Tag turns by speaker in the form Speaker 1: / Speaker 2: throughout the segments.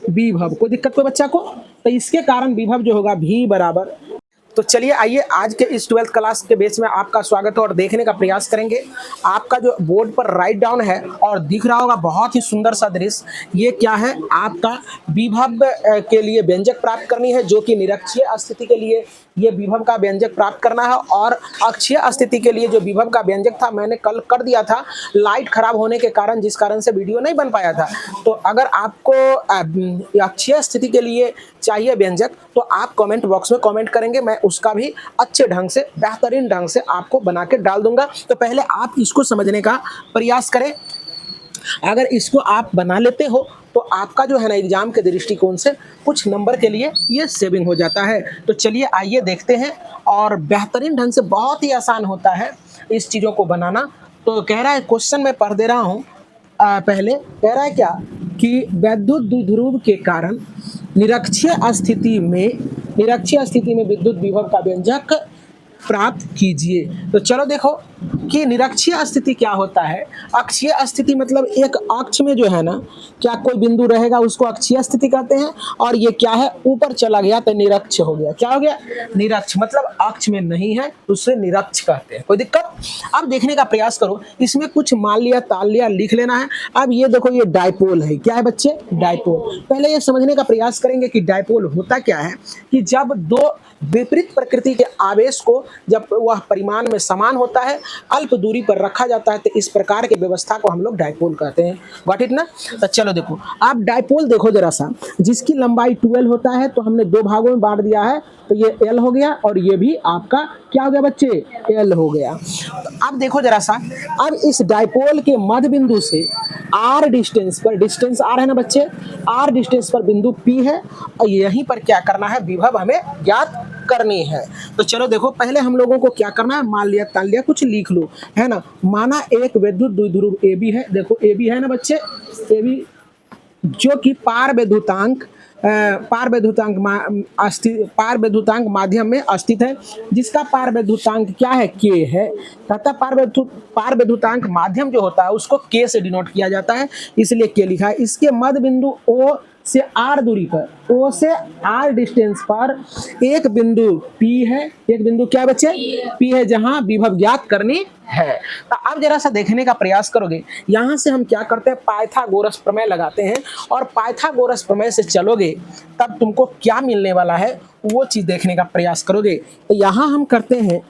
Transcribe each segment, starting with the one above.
Speaker 1: विभव। कोई दिक्कत कोई बच्चा को? तो इसके कारण विभव जो होगा v बराबर। तो चलिए आइए आज के इस 12th क्लास के बेस में आपका स्वागत है और देखने का प्रयास करेंगे। आपका जो बोर्ड पर राइट डाउन है और दिख रहा होगा बहुत ही सुंदर सा दृश्य, ये क्या है? आपका विभव के लिए व्यंजक प्राप्त करनी है, जो कि निरक्षीय स्थिति के लिए ये विभव का व्यंजक प्राप्त करना है। और अक्षीय स्थिति के लिए जो विभव का व्यंजक था मैंने कल कर दिया था, लाइट खराब होने के कारण, जिस कारण से वीडियो नहीं बन पाया था। तो अगर आपको अक्षीय स्थिति के लिए चाहिए व्यंजक तो आप कमेंट बॉक्स में कमेंट करेंगे, मैं उसका भी अच्छे ढंग से, बेहतरीन ढंग से आपको बना के डाल दूंगा। तो पहले आप इसको समझने का प्रयास करें। अगर इसको आप बना लेते हो तो आपका जो है ना एग्जाम के दृष्टिकोण से कुछ नंबर के लिए ये सेविंग हो जाता है। तो चलिए आइए देखते हैं, और बेहतरीन ढंग से, बहुत ही आसान होता है इस चीज़ों को बनाना। तो कह रहा है, क्वेश्चन मैं पढ़ दे रहा हूँ। पहले कह रहा है क्या कि वैद्युत द्विध्रुव के कारण निरक्षीय स्थिति में विद्युत विभव का व्यंजक प्राप्त कीजिए। तो चलो देखो कि निरक्षीय स्थिति क्या होता है। अक्षीय स्थिति मतलब एक अक्ष में जो है ना, क्या कोई बिंदु रहेगा उसको अक्षीय स्थिति कहते हैं, और ये क्या है, ऊपर चला गया तो निरक्ष हो गया। क्या हो गया? निरक्ष, मतलब अक्ष में नहीं है, उससे निरक्ष कहते हैं। कोई दिक्कत? अब देखने का प्रयास करो, इसमें कुछ मान लिया, ताल लिया, लिख लेना है। अब ये देखो, ये डायपोल है। क्या है बच्चे? डायपोल। पहले ये समझने का प्रयास करेंगे कि डायपोल होता क्या है। कि जब दो विपरीत प्रकृति के आवेश को, जब वह परिमाण में समान होता है, अल्प दूरी पर रखा जाता है, तो इस प्रकार की व्यवस्था को हम लोग डायपोल कहते हैं। गॉट इट ना? तो चलो देखो, आप डायपोल देखो जरा सा, जिसकी लंबाई 12 होता है, तो हमने दो भागों में बांट दिया है, तो ये L हो गया और ये भी आपका क्या हो गया बच्चे? L हो गया। तो अब देखो जरा सा, अब इस डायपोल के मध्य बिंदु से R डिस्टेंस पर, डिस्टेंस R है ना बच्चे, R डिस्टेंस पर बिंदु P है, और यहीं पर क्या करना है, विभव हमें ज्ञात करनी है। तो चलो देखो, पहले हम लोगों को क्या करना है, मान लिया, तान लिया, कुछ लिख लो, है ना। माना एक विद्युत द्विध्रुव AB है। देखो AB है ना बच्चे, AB जो कि पार विद्युतांक माध्यम में स्थित है, जिसका पार विद्युतांक क्या है? K है। तथा पार विद्युतांक माध्यम जो होता है उसको K से डिनोट किया जाता है, इसलिए K लिखा है। इसके मध्य बिंदु O से R दूरी पर, O से R डिस्टेंस पर एक बिंदु P है। एक बिंदु क्या बच्चे? P है, जहां विभव ज्ञात करनी है। तो अब जरा सा देखने का प्रयास करोगे, यहां से हम क्या करते हैं, पाइथागोरस प्रमेय लगाते हैं, और पाइथागोरस प्रमेय से चलोगे तब तुमको क्या मिलने वाला है वो चीज देखने का प्रयास करोगे। तो यहां हम करते हैं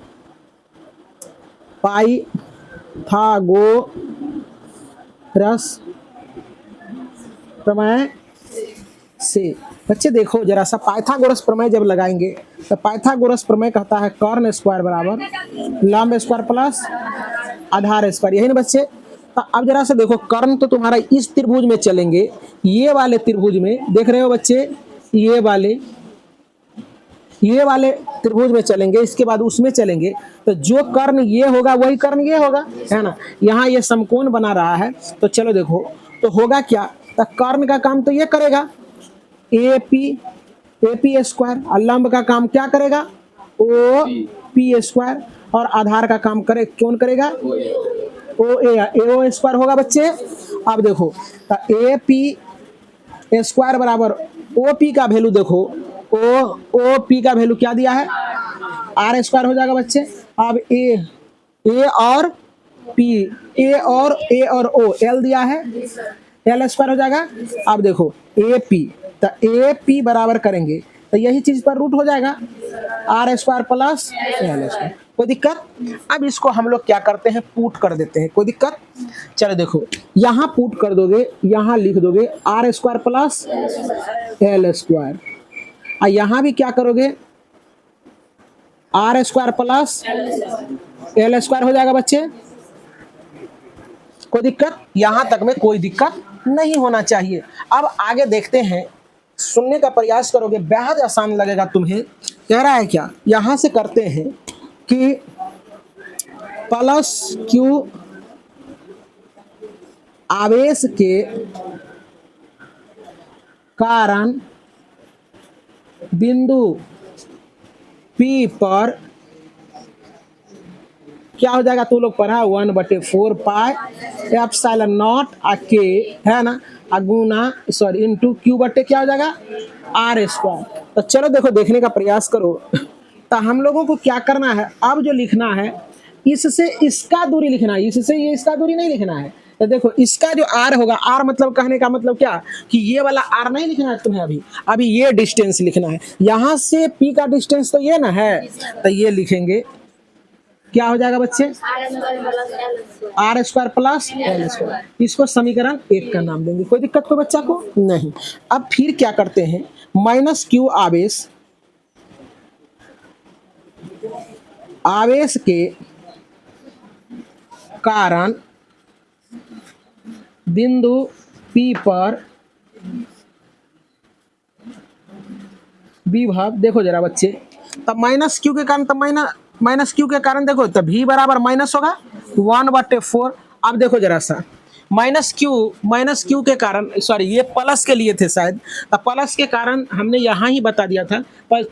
Speaker 1: पाइथागोरस प्रमेय से। बच्चे देखो जरा सा, पाइथागोरस प्रमेय जब लगाएंगे तो पाइथागोरस प्रमेय कहता है कर्ण स्क्वायर बराबर लंब स्क्वायर प्लस आधार स्क्वायर, यही ना बच्चे। तो अब जरा सा देखो, कर्ण तो तुम्हारा इस त्रिभुज में चलेंगे, ये वाले त्रिभुज में, देख रहे हो बच्चे, ये वाले त्रिभुज में चलेंगे, इसके बाद उसमें चलेंगे, तो जो कर्ण ये होगा वही कर्ण ये होगा, है ना। यहाँ ये समकोण बना रहा है, तो चलो देखो, तो होगा क्या, तो कर्ण का काम तो ये करेगा AP स्क्वायर, और लंब का काम क्या करेगा, OP स्क्वायर, और आधार का काम कौन करेगा, AO स्क्वायर होगा बच्चे। अब देखो, तो AP स्क्वायर बराबर OP का वैल्यू देखो, OP का वैल्यू क्या दिया है, R स्क्वायर हो जाएगा बच्चे। अब A और O L दिया है, L स्क्वायर हो जाएगा। अब देखो AP, तो AP बराबर करेंगे तो यही चीज पर रूट हो जाएगा, R square plus L square. कोई दिक्कत? अब इसको हम लोग क्या करते हैं, पुट कर देते हैं। कोई दिक्कत? चलो देखो, यहाँ पुट कर दोगे, यहाँ लिख दोगे R square plus L square, और यहाँ भी क्या करोगे, R square plus L square हो जाएगा बच्चे। कोई दिक्कत? यहां तक में कोई दिक्कत नहीं होना चाहिए। अब आगे देखते हैं, सुनने का प्रयास करोगे, बेहद आसान लगेगा तुम्हें। कह रहा है क्या, यहां से करते हैं कि प्लस Q आवेश के कारण बिंदु P पर क्या हो जाएगा, तू लोग पढ़ा 1/4 पाई एप्सिलॉन नॉट आ के, है ना, अगुना सॉरी इनटू क्यू बटे क्या हो जाएगा आर स्क्वायर। तो चलो देखो देखने का प्रयास करो। तो हम लोगों को क्या करना है, अब जो लिखना है इससे इसका दूरी लिखना है, इससे ये इसका दूरी नहीं लिखना है। तो देखो इसका जो आर होगा, आर मतलब कहने का मतलब क्या कि ये वाला आर नहीं लिखना है तुम्हें, अभी अभी ये डिस्टेंस लिखना है। यहां से पी का डिस्टेंस तो ये ना है, तो ये लिखेंगे क्या हो जाएगा बच्चे R square plus L square. इसको समीकरण 1 का नाम देंगे, कोई दिक्कत को बच्चा को नहीं। अब फिर क्या करते हैं, माइनस क्यू आवेश, आवेश के कारण बिंदु P पर विभव, देखो जरा बच्चे, तब माइनस क्यू के कारण, तब माइनस क्यू के कारण देखो तब V बराबर माइनस होगा 1/4। अब देखो जरा सा, माइनस क्यू के कारण, सॉरी ये प्लस के लिए थे शायद, तो प्लस के कारण हमने यहाँ ही बता दिया था, पर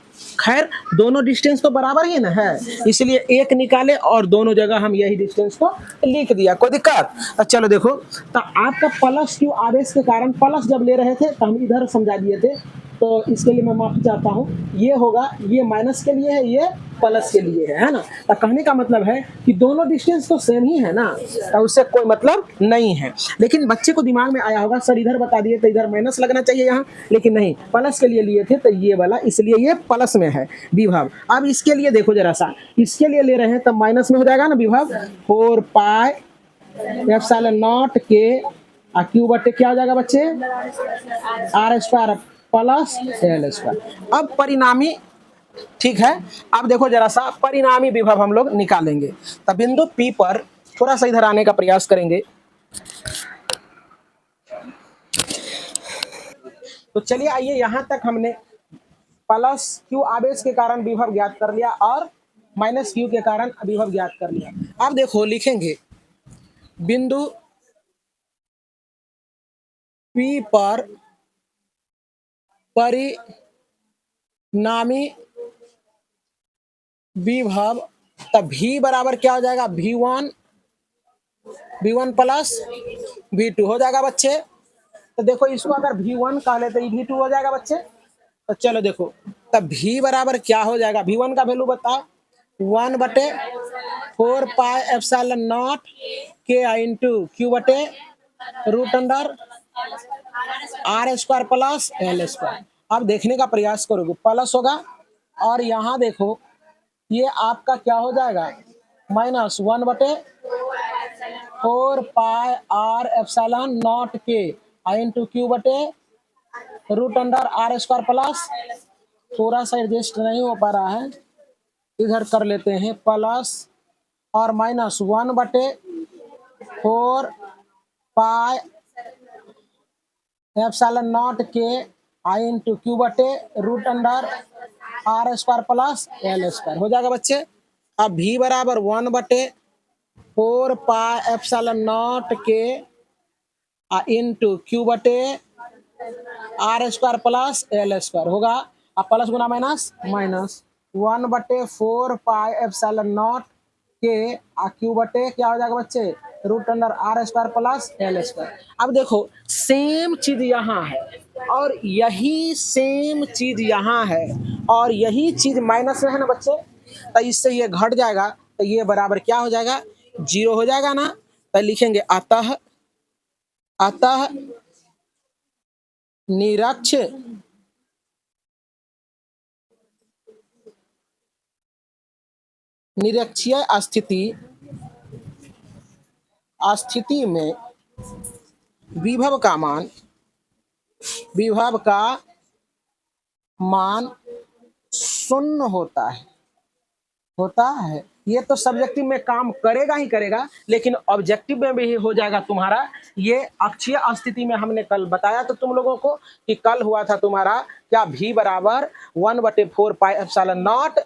Speaker 1: खैर दोनों डिस्टेंस तो बराबर ही ना है, इसलिए एक निकाले और दोनों जगह हम यही डिस्टेंस को लिख दिया, कोई दिक्कत। तो चलो देखो, तो आपका प्लस क्यू आवेश के कारण, प्लस जब ले रहे थे तो हम इधर समझा दिए थे, तो इसके लिए मैं माफी चाहता हूँ, ये होगा, ये माइनस के लिए है, ये प्लस के लिए है ना। तो कहने का मतलब है कि दोनों डिस्टेंस तो सेम ही है ना, तो उससे कोई मतलब नहीं है। लेकिन बच्चे को दिमाग में आया होगा सर इधर बता दिए तो इधर माइनस लगना चाहिए यहाँ, लेकिन नहीं, प्लस के लिए लिए थे तो ये वाला, इसलिए ये प्लस में है विभव। अब इसके लिए देखो जरा सा, इसके लिए ले रहे हैं तब माइनस में हो जाएगा ना विभव, 4 पाई एप्सिलॉन नॉट के क्यू बटे क्या हो जाएगा बच्चे R square plus L square. अब परिणामी, ठीक है, अब देखो जरा सा परिणामी विभव हम लोग निकालेंगे। तब बिंदु P पर थोड़ा सा इधर आने का प्रयास करेंगे। तो चलिए आइए, यहां तक हमने प्लस क्यू आवेश के कारण विभव ज्ञात कर लिया और माइनस क्यू के कारण विभव ज्ञात कर लिया। अब देखो लिखेंगे बिंदु P पर परिणामी विभव, तब V बराबर क्या हो जाएगा V1 प्लस V2 हो जाएगा बच्चे। तो देखो इसको अगर V1 कह ले तो V2 हो जाएगा बच्चे। तो चलो देखो, तब V बराबर क्या हो जाएगा, V1 का वैल्यू बताओ 1/4 पाई एप्सिलॉन नॉट के इंटू क्यू बटे root under R square plus L square. अब देखने का प्रयास करोगे प्लस होगा, और यहाँ देखो ये आपका क्या हो जाएगा minus 1/4 pi R epsilon naught के इंटू क्यू बटे root under R square plus, थोड़ा सा एडजस्ट नहीं हो पा रहा है, इधर कर लेते हैं प्लस और माइनस 1/4 पाई एप्सिलॉन नॉट के इंटू क्यू बटे root under R square plus L square हो जाएगा बच्चे। अब V बराबर 1/4 पाई एप्सिलॉन नॉट के इंटू क्यू बटे R square plus L square होगा। अब प्लस गुना minus minus 1/4 pi epsilon naught के क्यू बटे क्या हो जाएगा बच्चे root under R square plus L square. अब देखो सेम चीज यहाँ है और यही सेम चीज यहाँ है और यही चीज माइनस में है ना बच्चे, तो इससे ये घट जाएगा, तो ये बराबर क्या हो जाएगा 0 हो जाएगा ना। तो लिखेंगे अतः निरक्ष निरक्षीय स्थिति में विभव का मान शून्य होता है। ये तो सब्जेक्टिव में काम करेगा ही करेगा, लेकिन ऑब्जेक्टिव में भी हो जाएगा तुम्हारा। ये अक्षीय स्थिति में हमने कल बताया तो तुम लोगों को कि कल हुआ था तुम्हारा क्या V बराबर 1/4 पाई एप्सिलॉन नॉट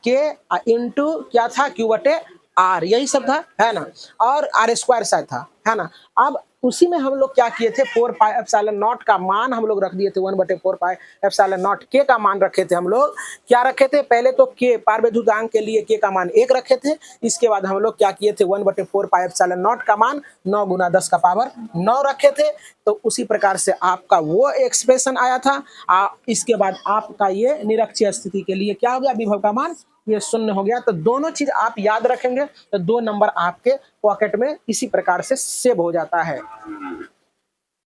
Speaker 1: के इंटू क्या था क्यू बटे आर, यही सब था है ना, और आर स्क्वायर शायद था है ना। अब उसी में हम लोग क्या किए थे 4 पाई एप्सिलॉन नॉट का मान हम लोग रख दिए थे 1/4 पाई एप्सिलॉन नॉट के का मान रखे थे हम लोग। क्या रखे थे पहले तो के पारवैद्युतांक के लिए के का मान 1 रखे थे। इसके बाद हम लोग क्या किए थे 1/4 पाई एप्सिलॉन नॉट का मान 9 × 10 का पावर 9 रखे थे। तो उसी प्रकार से आपका वो एक्सप्रेशन आया था। इसके बाद आपका ये निरक्षीय स्थिति के लिए क्या हो गया विभव का मान ये 0 हो गया। तो दोनों चीज आप याद रखेंगे तो 2 नंबर आपके पॉकेट में इसी प्रकार से सेव हो जाता है।